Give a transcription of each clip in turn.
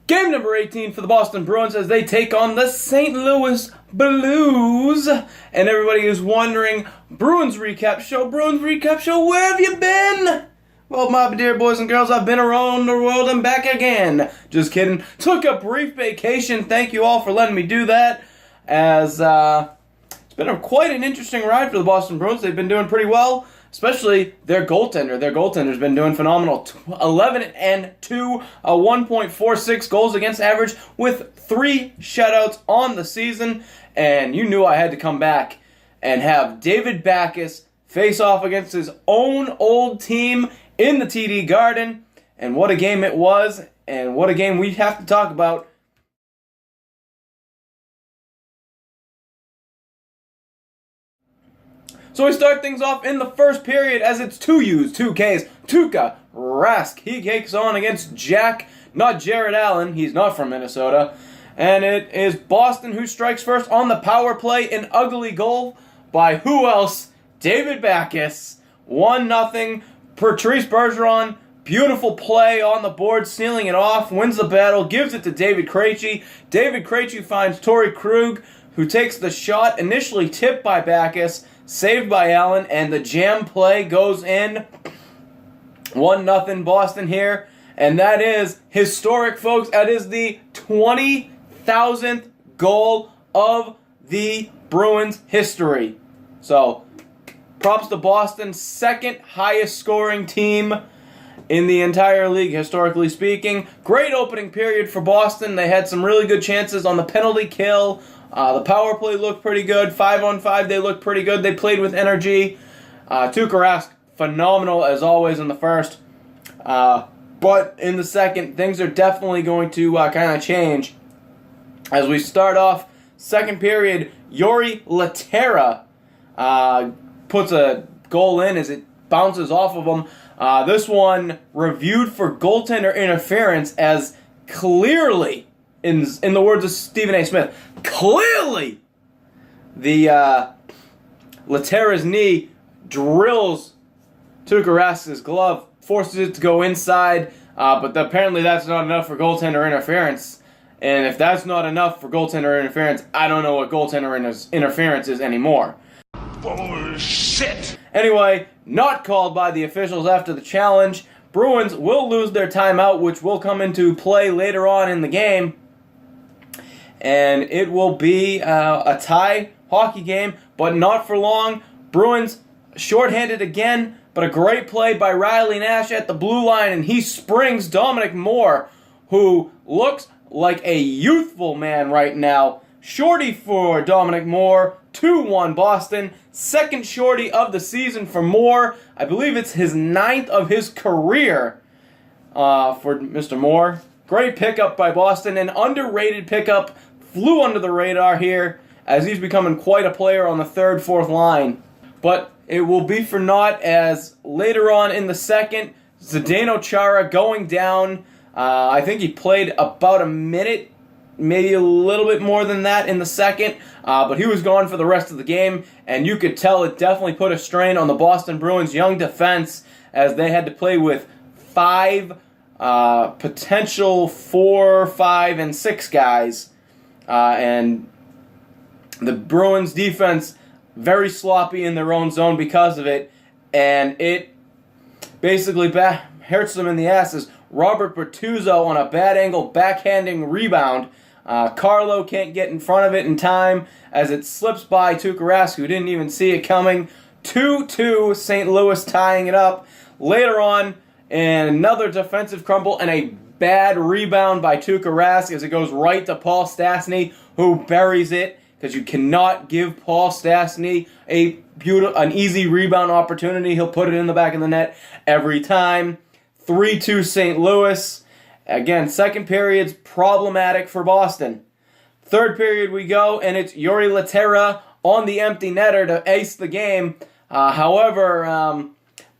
Game number 18 for the Boston Bruins as they take on the St. Louis Blues. And everybody is wondering, Bruins Recap Show, where have you been? Well, my dear boys and girls, I've been around the world and back again. Just kidding. Took a brief vacation. Thank you all for letting me do that. As it's been quite an interesting ride for the Boston Bruins. They've been doing pretty well. Especially their goaltender. Their goaltender's been doing phenomenal. 11-2, 1.46 goals against average with 3 shutouts on the season. And you knew I had to come back and have David Backes face off against his own old team in the TD Garden. And what a game it was, and what a game we have to talk about. So we start things off in the first period as it's 2 U's, 2 K's. Tuukka Rask, he takes on against not Jared Allen, he's not from Minnesota. And it is Boston who strikes first on the power play, an ugly goal by who else? David Backes. 1-0. Patrice Bergeron, beautiful play on the board, sealing it off, wins the battle, gives it to David Krejci. David Krejci finds Torrey Krug, who takes the shot, initially tipped by Backes, saved by Allen, and the jam play goes in. 1-0 Boston here. And that is historic, folks. That is the 20,000th goal of the Bruins history. So, props to Boston, second highest scoring team in the entire league, historically speaking. Great opening period for Boston. They had some really good chances on the penalty kill. The power play looked pretty good. 5-on-5, they looked pretty good. They played with energy. Tuukka Rask, phenomenal as always in the first. But in the second, things are definitely going to kind of change. As we start off, second period, Jori Lehtera puts a goal in as it bounces off of him. This one reviewed for goaltender interference as clearly, in the words of Stephen A. Smith, clearly the Lehtera's knee drills Tuukka Rask's glove, forces it to go inside, but apparently that's not enough for goaltender interference. And if that's not enough for goaltender interference, I don't know what goaltender interference is anymore. Bullshit! Anyway, not called by the officials after the challenge. Bruins will lose their timeout, which will come into play later on in the game. And it will be a tie hockey game, but not for long. Bruins shorthanded again, but a great play by Riley Nash at the blue line, and he springs Dominic Moore, who looks like a youthful man right now. Shorty for Dominic Moore, 2-1 Boston. Second shorty of the season for Moore. I believe it's his 9th of his career for Mr. Moore. Great pickup by Boston, an underrated pickup. Flew under the radar here as he's becoming quite a player on the third, fourth line. But it will be for naught as later on in the second, Zdeno Chara going down. I think he played about a minute, maybe a little bit more than that in the second, but he was gone for the rest of the game, and you could tell it definitely put a strain on the Boston Bruins' young defense as they had to play with 5 potential 4, 5, and 6 guys. And the Bruins defense very sloppy in their own zone because of it, and it basically hurts them in the asses. Robert Bertuzzo on a bad angle backhanding rebound. Carlo can't get in front of it in time as it slips by Tuukka Rask, who didn't even see it coming. 2-2, St. Louis tying it up. Later on, another defensive crumble and a bad rebound by Tuukka Rask as it goes right to Paul Stastny, who buries it because you cannot give Paul Stastny an easy rebound opportunity. He'll put it in the back of the net every time. 3-2 St. Louis. Again, second period's problematic for Boston. Third period we go, and it's Jori Lehtera on the empty netter to ace the game. However,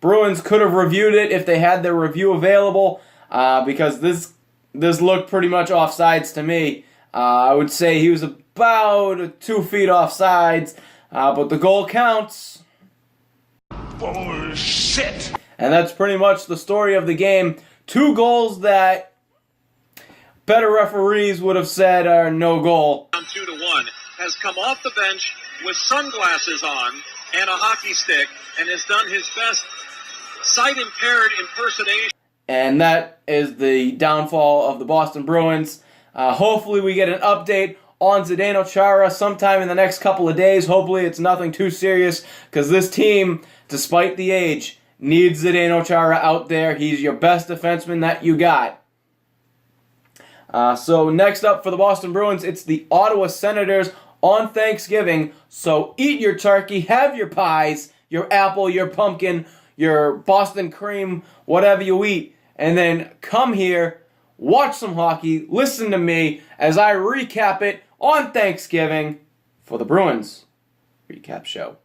Bruins could have reviewed it if they had their review available, because this looked pretty much offsides to me. I would say he was about 2 feet offsides, but the goal counts. Bullshit! And that's pretty much the story of the game. 2 goals that better referees would have said no goal. 2-1, has come off the bench with sunglasses on and a hockey stick and has done his best sight-impaired impersonation. And that is the downfall of the Boston Bruins. Hopefully we get an update on Zdeno Chara sometime in the next couple of days. Hopefully it's nothing too serious, because this team, despite the age, needs Zdeno Chara out there. He's your best defenseman that you got. So next up for the Boston Bruins, it's the Ottawa Senators on Thanksgiving. So eat your turkey, have your pies, your apple, your pumpkin, your Boston cream, whatever you eat, and then come here, watch some hockey, listen to me as I recap it on Thanksgiving for the Bruins Recap Show.